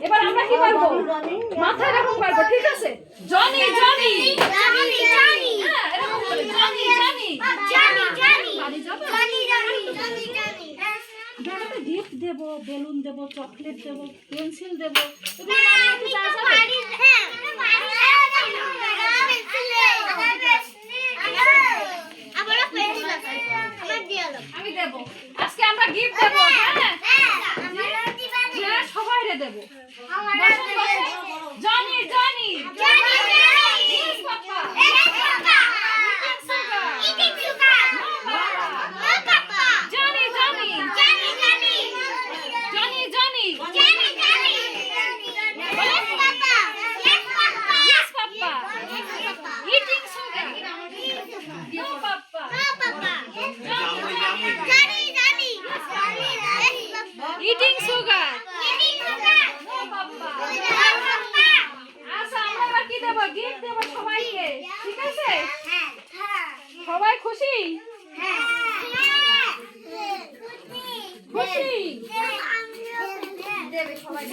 এবার আমরা কি বলবো? মাথায় এরকম পারবো, ঠিক আছে? জনি জনি হ্যাঁ, এরকম বলে জনি জনি বাড়ি যাবো? গিফট দেবো, বেলুন দেবো, চকলেট দেবো, পেন্সিল দেবো, আমি দেবো। আজকে আমরা গিফট দেবো, হ্যাঁ সবাই দেবো। Johnny Johnny eating sugar. No, Papa. আচ্ছা আমরা এবার কি দেব? গিফট দেব সবাইকে, ঠিক আছে? সবাই খুশি? খুশি? দেবে সবাই।